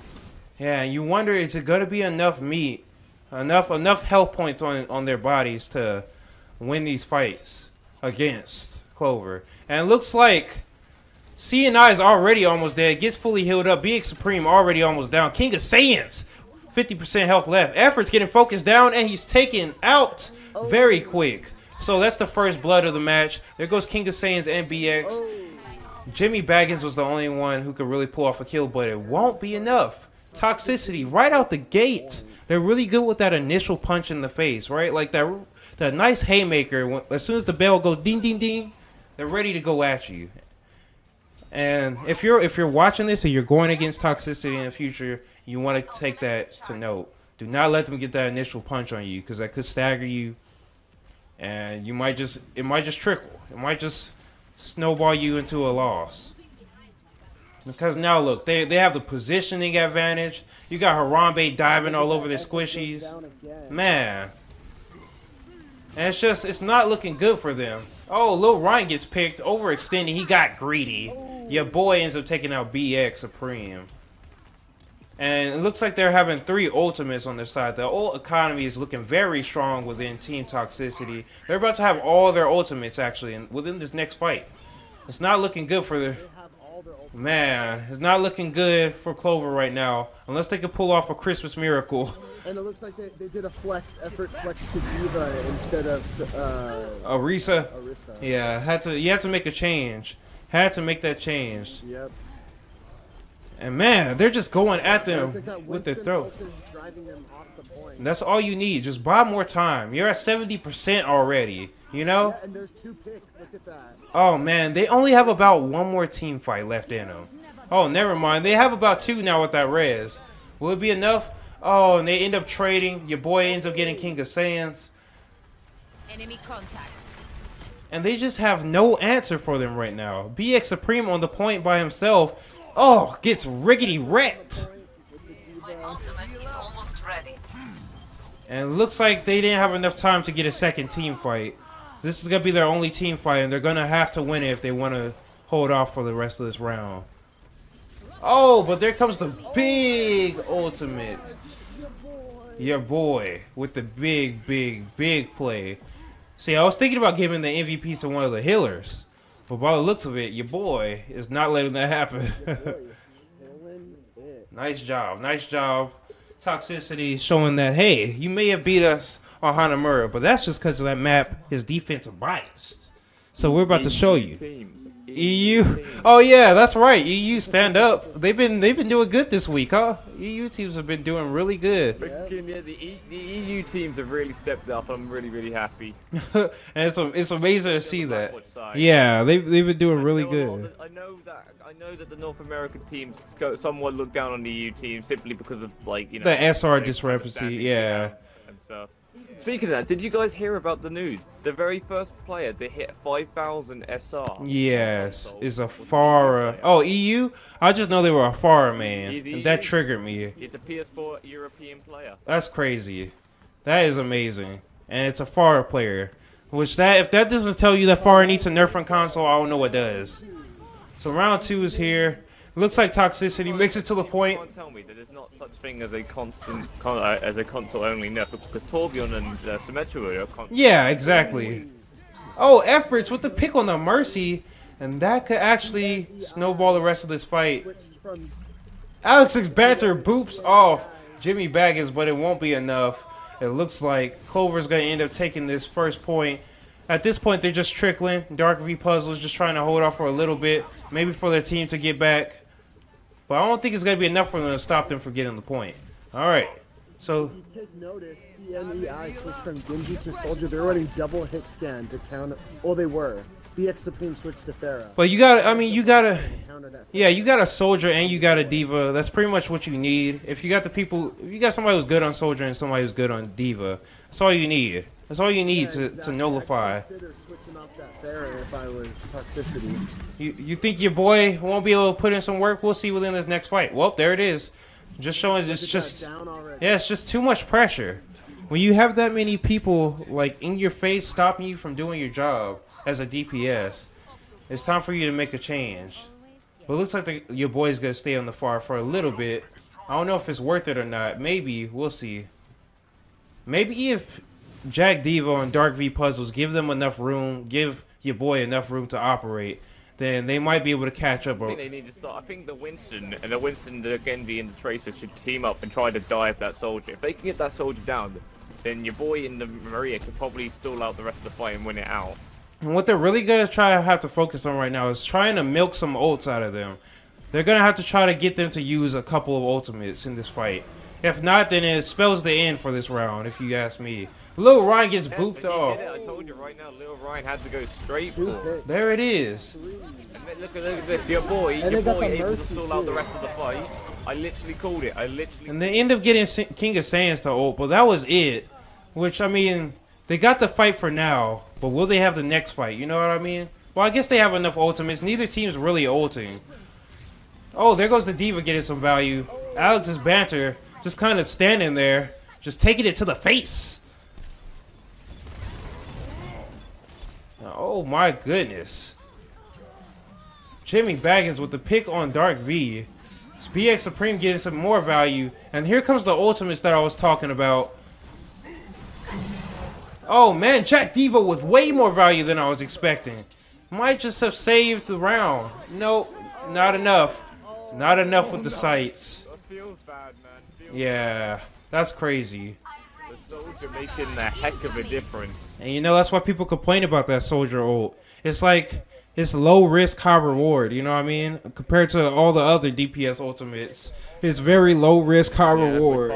Speaker 1: Yeah, you wonder, is it going to be enough meat, enough health points on their bodies to win these fights against Clover? And it looks like CNI is already almost dead. Gets fully healed up. BX Supreme already almost down. King of Saiyans, 50% health left. Effort's getting focused down, and he's taken out very quick. So that's the first blood of the match. There goes King of Saiyans and BX. Jimmy Baggins was the only one who could really pull off a kill, but it won't be enough. Toxicity right out the gates. They're really good with that initial punch in the face, right? Like that nice haymaker. As soon as the bell goes ding ding ding, they're ready to go at you. And if you're watching this and you're going against Toxicity in the future, you want to take that to note. Do not let them get that initial punch on you, because that could stagger you, and it might just trickle. It might just snowball you into a loss. Because now look, they have the positioning advantage. You got Harambe diving all over their squishies. Man. And it's not looking good for them. Oh, Lil Ryan gets picked, overextending. He got greedy. Your boy ends up taking out BX Supreme. And it looks like they're having 3 ultimates on their side. The ult economy is looking very strong within Team Toxicity. They're about to have all their ultimates, actually, within this next fight. It's not looking good for the... Man, it's not looking good for Clover right now. Unless they can pull off a Christmas miracle.
Speaker 4: And it looks like they did a effort flex to Diva instead of...
Speaker 1: Arisa? Yeah, you had to make a change. Had to make that change.
Speaker 4: Yep.
Speaker 1: And man, they're just going at them with their throat. That's all you need. Just buy more time. You're at 70% already. You know?
Speaker 4: Yeah, and there's 2 picks. Look at that.
Speaker 1: Oh man, they only have about 1 more team fight left in them. Oh, never mind. They have about 2 now with that res. Will it be enough? Oh, and they end up trading. Your boy ends up getting King of Saiyans.
Speaker 2: Enemy contact.
Speaker 1: And they just have no answer for them right now. BX Supreme on the point by himself. Oh, gets riggedy wrecked.
Speaker 5: My ultimate is almost ready.
Speaker 1: And it looks like they didn't have enough time to get a second team fight. This is going to be their only team fight, and they're going to have to win it if they want to hold off for the rest of this round. Oh, but there comes the big ultimate. Your boy with the big play. See, I was thinking about giving the MVP to one of the healers. But by the looks of it, your boy is not letting that happen. Nice job. Nice job. Toxicity showing that, hey, you may have beat us on Hanamura, but that's just because of that map, his defense biased. So we're about to show you. EU. Oh yeah, that's right. EU stand up. They've been doing good this week, huh? EU teams have been doing really good.
Speaker 9: Yeah, the EU teams have really stepped up. I'm really happy.
Speaker 1: And it's amazing to see that. Yeah, they've been doing really good.
Speaker 9: I know that the North American teams somewhat look down on the EU teams simply because of
Speaker 1: the SR discrepancy. Yeah.
Speaker 9: And stuff. Speaking of that, did you guys hear about the news? The very first player to hit 5,000 SR.
Speaker 1: Yes, is a Farah. Oh, EU? I just know they were a Farah, man. And that triggered me.
Speaker 9: It's a PS4 European player.
Speaker 1: That's crazy. That is amazing. And it's a Farah player. Which if that doesn't tell you that Farah needs a nerf on console, I don't know what does. So round 2 is here. Looks like Toxicity makes it to the point.
Speaker 9: You can't tell me that there's not such thing as a console-only nerf, because Torbjorn and Symmetra are console.
Speaker 1: Yeah, exactly. Oh, efforts with the pick on the Mercy, and that could actually snowball the rest of this fight. Alex's banter boops off Jimmy Baggins, but it won't be enough. It looks like Clover's going to end up taking this first point. At this point, they're just trickling. Dark V Puzzle's just trying to hold off for a little bit, maybe for their team to get back. But I don't think it's going to be enough for them to stop them from getting the point. All right. So,
Speaker 4: if you take notice, CMEI switched from Genji to Soldier. They're running double hit scan to counter. Oh, they were. BX Supreme switched to Pharah.
Speaker 1: But you got you got a Soldier and you got a Diva. That's pretty much what you need. If you got somebody who's good on Soldier and somebody who's good on Diva, that's all you need. That's all you need to nullify.
Speaker 4: If I was Toxicity.
Speaker 1: You think your boy won't be able to put in some work? We'll see within this next fight. Well, there it is. Just showing it's just too much pressure. When you have that many people in your face stopping you from doing your job as a DPS, it's time for you to make a change. But it looks like your boy's gonna stay on the far for a little bit. I don't know if it's worth it or not. Maybe we'll see. Maybe if Jack Devo and Dark V Puzzles give them enough room, give your boy enough room to operate, then they might be able to catch up.
Speaker 9: I think they need to start. I think the Winston, the Genji, and the Tracer should team up and try to dive that Soldier. If they can get that Soldier down, then your boy and the Maria could probably stall out the rest of the fight and win it out.
Speaker 1: And what they're really gonna have to focus on right now is trying to milk some ults out of them. They're gonna have to try to get them to use a couple of ultimates in this fight. If not, then it spells the end for this round, if you ask me. Lil Ryan gets booped off.
Speaker 9: I told you right now, Lil Ryan had to go straight for it.
Speaker 1: There it is.
Speaker 9: And look at this, your boy able to stall out the rest of the fight. I literally called it.
Speaker 1: And they end up getting King of Saiyans to ult, but that was it. Which, I mean, they got the fight for now, but will they have the next fight? You know what I mean? Well, I guess they have enough ultimates. Neither team's really ulting. Oh, there goes the D.Va getting some value. Alex's banter just kind of standing there, just taking it to the face. Oh my goodness. Jimmy Baggins with the pick on Dark V. BX Supreme getting some more value. And here comes the ultimates that I was talking about. Oh man, Jack D.Va with way more value than I was expecting. Might just have saved the round. Nope, not enough. Not enough with the sights.
Speaker 9: Feels bad, man.
Speaker 1: Yeah, that's crazy.
Speaker 9: The soldier making a heck of a difference.
Speaker 1: And you know, that's why people complain about that soldier ult. It's like, it's low risk, high reward, you know what I mean? Compared to all the other DPS ultimates. It's very low risk, high reward.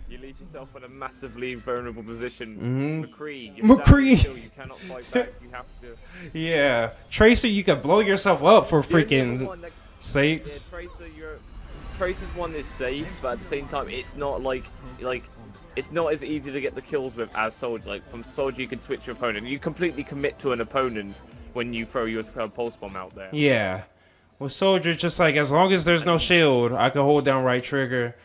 Speaker 9: You leave yourself in a massively vulnerable position. McCree, you cannot fight back, you have to.
Speaker 1: Yeah. Tracer, you can blow yourself up for freaking sakes.
Speaker 9: Yeah, Tracer's one is safe, but at the same time, it's not like it's not as easy to get the kills with as Soldier. Like, from Soldier, you can switch your opponent. You completely commit to an opponent when you throw your pulse bomb out there.
Speaker 1: Yeah. With Soldier, just like, as long as there's no shield, I can hold down right trigger.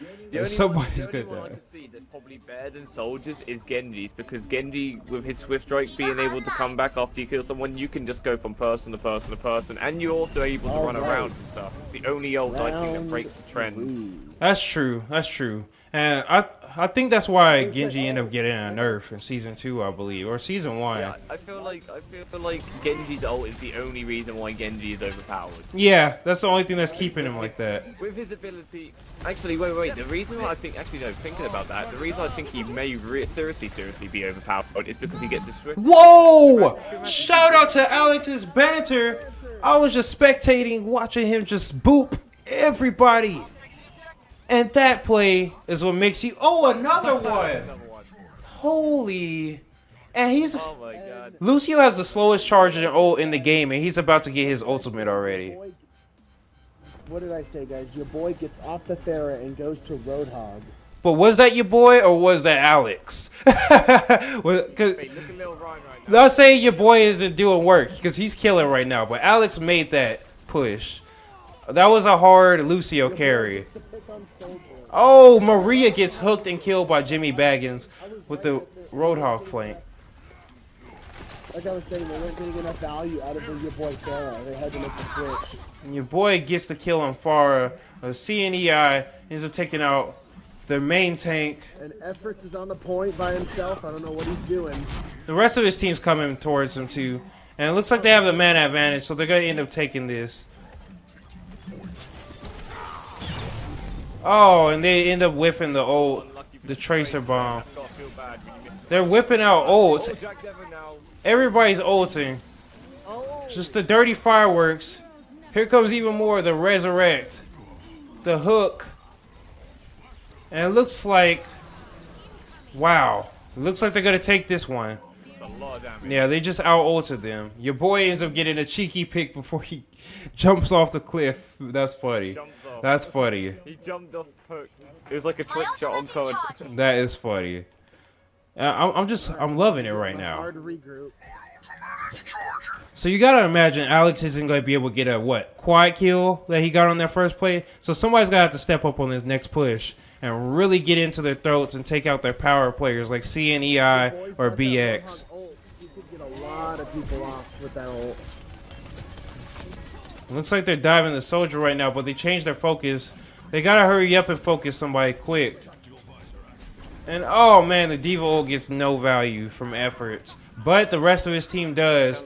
Speaker 1: Somebody's good there.
Speaker 9: I can see that's probably better than Soldier's is Genji's, because Genji, with his Swift Strike being able to come back after you kill someone, you can just go from person to person to person, and you're also able to run around and stuff. It's the only ult I think that breaks the trend.
Speaker 1: That's true. That's true. And I think that's why Genji ended up getting a nerf in Season 2, I believe, or Season 1.
Speaker 9: Yeah, I feel like Genji's ult is the only reason why Genji is overpowered.
Speaker 1: Yeah, that's the only thing that's keeping him like that.
Speaker 9: With his ability... Actually, wait. The reason why I think... Actually, no, thinking about that, the reason I think he may seriously be overpowered is because he gets his Swift...
Speaker 1: Whoa! Shout out to Alex's banter! I was just spectating, watching him just boop everybody. And that play is what makes you... Oh, another one! Holy... And he's...
Speaker 9: Oh my god.
Speaker 1: Lucio has the slowest charge ult in the game, and he's about to get his ultimate already.
Speaker 4: What did I say, guys? Your boy gets off the Pharah and goes to Roadhog.
Speaker 1: But was that your boy, or was that Alex?
Speaker 9: Hey, look at Lil Ryan right now.
Speaker 1: Not saying your boy isn't doing work, because he's killing right now, but Alex made that push. That was a hard Lucio carry. Oh, Maria gets hooked and killed by Jimmy Baggins with the Roadhog flank.
Speaker 4: Like I was saying, they weren't getting enough value out of your boy Pharah. They had to make the switch.
Speaker 1: And your boy gets the kill on Farah. CNEI ends up taking out their main tank.
Speaker 4: And Efforts is on the point by himself. I don't know what he's doing.
Speaker 1: The rest of his team's coming towards him too. And it looks like they have the mana advantage, so they're going to end up taking this. Oh, and they end up whiffing the Tracer bomb. They're whipping out ults. Everybody's ulting. Just the dirty fireworks. Here comes even more. The Resurrect. The Hook. And it looks like... Wow. It looks like they're going to take this one. Yeah, they just out-ulted them. Your boy ends up getting a cheeky pick before he jumps off the cliff. That's funny. That's funny.
Speaker 9: He jumped off the hook. It was like a trick shot on code.
Speaker 1: That is funny. I'm loving it right now.
Speaker 4: Hard to regroup.
Speaker 1: So you gotta imagine Alex isn't gonna be able to get a quad kill that he got on that first play. So somebody's gonna have to step up on this next push and really get into their throats and take out their power players like CNEI or BX.
Speaker 4: You could get a lot of people off with that ult.
Speaker 1: Looks like they're diving the soldier right now, but they changed their focus. They gotta hurry up and focus somebody quick. And oh man, the D.Va ult gets no value from Efforts, but the rest of his team does.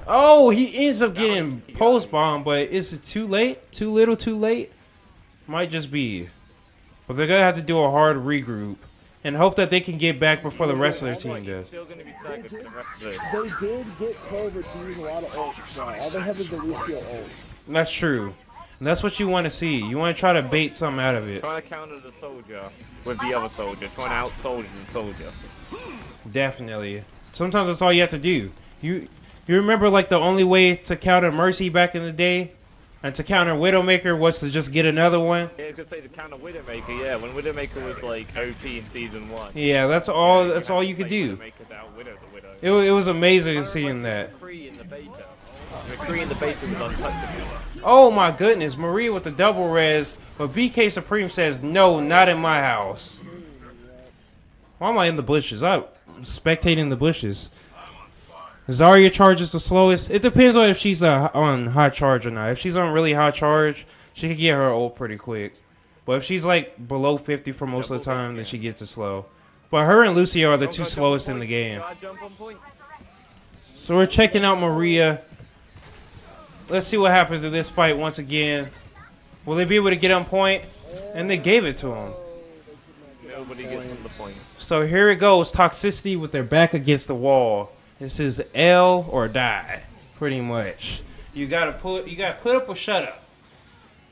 Speaker 1: Oh, he ends up getting post bomb, but is it too late? Too little, too late? Might just be. But they're gonna have to do a hard regroup and hope that they can get back before the rest of their team does.
Speaker 4: They did get Clover to use a lot of ults, so all they have is the Lucio ult.
Speaker 1: That's true. And that's what you want to see. You want to try to bait something out of it.
Speaker 9: Trying to counter the soldier with the other soldier. Trying to out-soldier the soldier.
Speaker 1: Definitely. Sometimes that's all you have to do. You remember like the only way to counter Mercy back in the day? And to counter Widowmaker was to just get another one?
Speaker 9: Yeah, I was gonna say to counter Widowmaker, yeah, when Widowmaker was like OP in season 1.
Speaker 1: Yeah, that's all you could do. It was amazing seeing that.
Speaker 9: McCree in the beta was untouchable.
Speaker 1: Oh my goodness, Marie with the double res, but BK Supreme says, no, not in my house. Why am I in the bushes? I'm spectating the bushes. Zarya charges the slowest. It depends on if she's on high charge or not. If she's on really high charge, she can get her ult pretty quick. But if she's like below 50 for most of the time, then she gets it slow. But her and Lucio are the two slowest in the game. So we're checking out Maria. Let's see what happens in this fight once again. Will they be able to get on point? And they gave it to him.
Speaker 9: Nobody gets on the point.
Speaker 1: So here it goes. Toxicity with their back against the wall. This is L or die, pretty much. You gotta put up or shut up.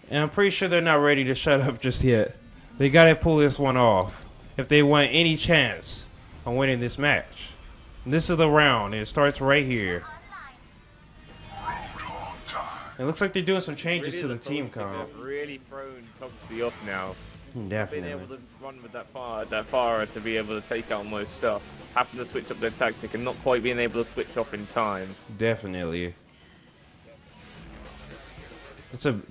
Speaker 1: And I'm pretty sure they're not ready to shut up just yet. They gotta pull this one off if they want any chance on winning this match. And this is the round. And it starts right here. It looks like they're doing some changes to the team comp.
Speaker 9: Really thrown Toxicity off now.
Speaker 1: Definitely.
Speaker 9: Being able to run with that fire to be able to take out most stuff. Having to switch up their tactic and not quite being able to switch off in time.
Speaker 1: Definitely.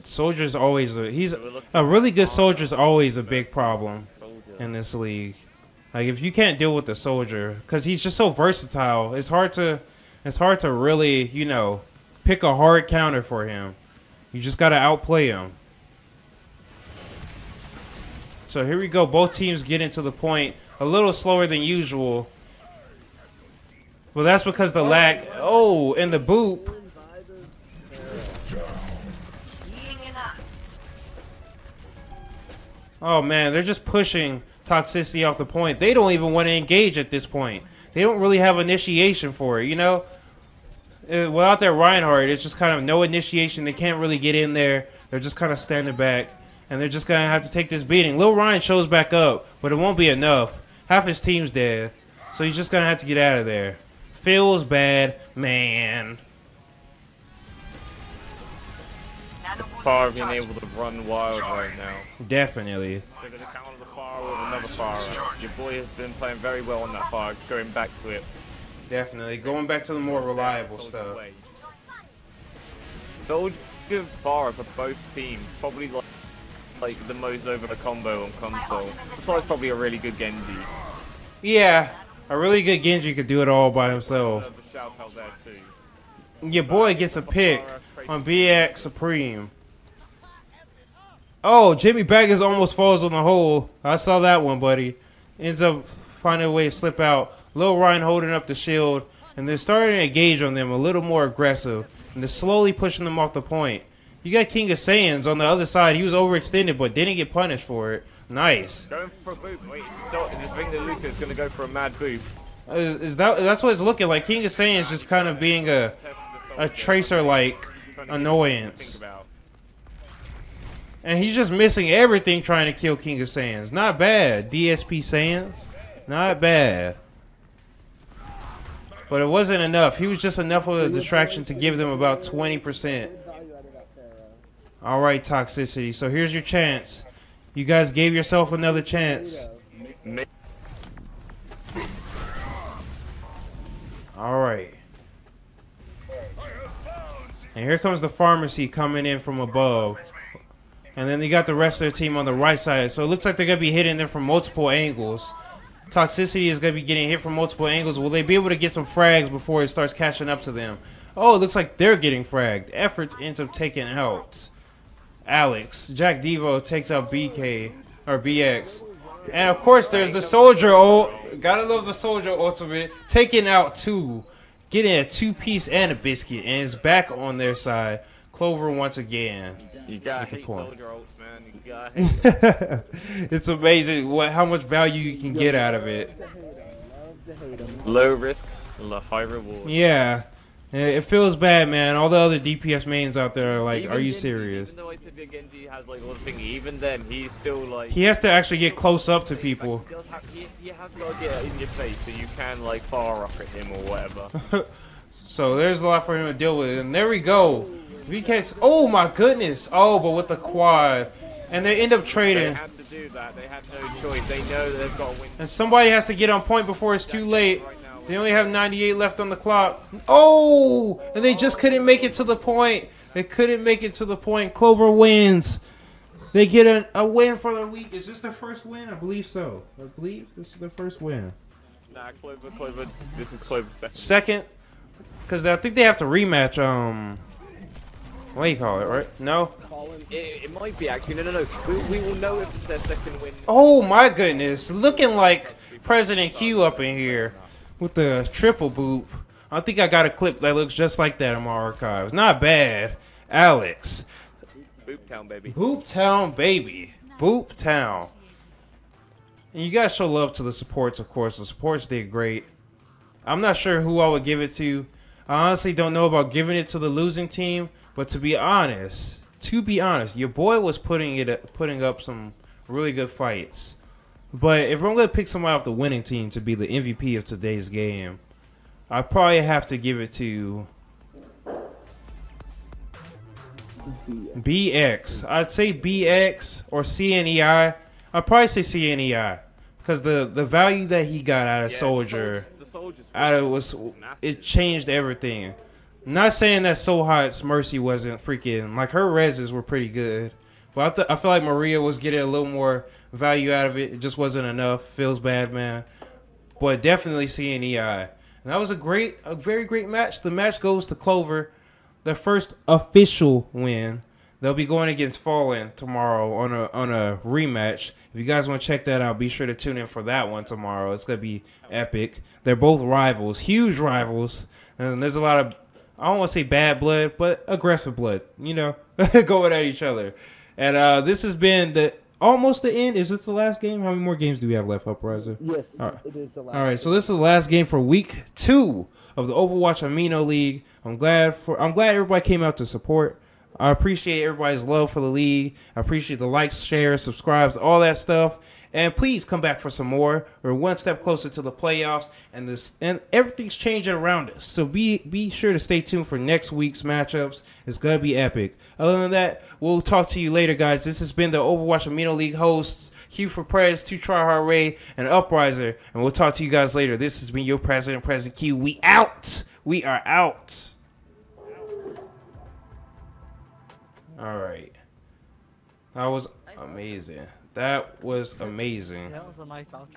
Speaker 1: Soldier's always a really good soldier's always a big problem in this league. Like if you can't deal with the soldier, because he's just so versatile, it's hard to really, you know, pick a hard counter for him. You just gotta outplay him. So here we go. Both teams get into the point a little slower than usual. Well, that's because the lag. Oh, and the boop. Oh man, they're just pushing Toxicity off the point. They don't even want to engage at this point. They don't really have initiation for it, you know? Without their Reinhardt, it's just kind of no initiation. They can't really get in there. They're just kind of standing back. And they're just going to have to take this beating. Lil Ryan shows back up, but it won't be enough. Half his team's dead. So he's just going to have to get out of there. Feels bad, man.
Speaker 9: Far being able to run wild right now.
Speaker 1: Definitely.
Speaker 9: They're going to counter the fire with another fire. Your boy has been playing very well on that fire, going back to it.
Speaker 1: Definitely. Going back to the more reliable stuff.
Speaker 9: Soldier fire for both teams. Probably like the most over the combo on console. Besides probably a really good Genji.
Speaker 1: Yeah. A really good Genji could do it all by himself. Your boy gets a pick on BX Supreme. Oh, Jimmy Baggins almost falls on the hole. I saw that one, buddy. Ends up finding a way to slip out. Lil Ryan holding up the shield. And they're starting to engage on them a little more aggressive. And they're slowly pushing them off the point. You got King of Saiyans on the other side. He was overextended, but didn't get punished for it. Nice.
Speaker 9: Going for a boop. Wait, stop. Just think that Lucio's going to go for a mad boop.
Speaker 1: That's what it's looking like. King of Saiyans just kind of being a tracer-like annoyance. And he's just missing everything trying to kill King of Saiyans. Not bad. DSP Saiyans. Not bad. But it wasn't enough. He was just enough of a distraction to give them about 20%. Alright, Toxicity. So here's your chance. You guys gave yourself another chance. Alright. And here comes the pharmacy coming in from above. And then they got the rest of their team on the right side. So it looks like they're going to be hitting them from multiple angles. Toxicity is going to be getting hit from multiple angles. Will they be able to get some frags before it starts catching up to them? Oh, it looks like they're getting fragged. Efforts ends up taking out Alex. Jack Devo takes out BK or BX. And of course there's the soldier gotta love the soldier ultimate. Taking out two. Getting a two-piece and a biscuit. And it's back on their side. Clover once again.
Speaker 9: You gotta hate soldier ults, man. You gotta hate
Speaker 1: It's amazing how much value you can get out of it.
Speaker 9: Low risk, high reward.
Speaker 1: Yeah. It feels bad, man. All the other DPS mains out there are like,
Speaker 9: Even
Speaker 1: are you
Speaker 9: Genji,
Speaker 1: serious?
Speaker 9: Even though I said that Genji has like all the thing, even then he's still like.
Speaker 1: He has to actually get close up to people.
Speaker 9: You have to get in your face so you can like far rocket him or whatever.
Speaker 1: So there's a lot for him to deal with, and there we go. VK's. Oh my goodness. Oh, but with the quad, and they end up trading.
Speaker 9: They had to do that. They had no choice. They know that they've got to win.
Speaker 1: And somebody has to get on point before it's too late. They only have 98 left on the clock. Oh! And they just couldn't make it to the point. They couldn't make it to the point. Clover wins. They get a win for the week. Is this their first win? I believe so. I believe this is their first win.
Speaker 9: Nah, Clover. This is Clover's second.
Speaker 1: Second? Because I think they have to rematch, what do you call it, right? No?
Speaker 9: It might be actually. No. We will know if it's their second win.
Speaker 1: Oh my goodness. Looking like Presidentq up in here. With the triple boop. I think I got a clip that looks just like that in my archives. Not bad. Alex.
Speaker 9: Boop Town, baby.
Speaker 1: Boop Town, baby. Boop Town. And you guys show love to the supports, of course. The supports did great. I'm not sure who I would give it to. I honestly don't know about giving it to the losing team. But to be honest, your boy was putting up some really good fights. But if I'm going to pick somebody off the winning team to be the MVP of today's game, I probably have to give it to BX. I'd say BX or CNEI. I'd probably say CNEI because the value that he got out of Soldier, it changed everything. Not saying that So Hot's Mercy wasn't freaking like her reses were pretty good, but I feel like Maria was getting a little more value out of it. It just wasn't enough. Feels bad, man. But definitely CNEI. And that was a very great match. The match goes to Clover, their first official win. They'll be going against Fallen tomorrow on a rematch. If you guys want to check that out, be sure to tune in for that one tomorrow. It's gonna be epic. They're both rivals, huge rivals, and there's a lot of, I don't want to say bad blood, but aggressive blood. You know, going at each other. And this has been almost the end. Is this the last game? How many more games do we have left, Uprising?
Speaker 4: Yes,
Speaker 1: right.
Speaker 4: It is the last.
Speaker 1: All right, so this is the last game for week 2 of the Overwatch Amino League. I'm glad everybody came out to support. I appreciate everybody's love for the league. I appreciate the likes, shares, subscribes, all that stuff. And please come back for some more. We're one step closer to the playoffs, and everything's changing around us. So be sure to stay tuned for next week's matchups. It's gonna be epic. Other than that, we'll talk to you later, guys. This has been the Overwatch Amino League hosts, Q for Prez, 2 Tryhard Ray, and Upriser. And we'll talk to you guys later. This has been your Presidentq. We out. We are out. All right. That was amazing. That was amazing.
Speaker 8: That was a nice outro.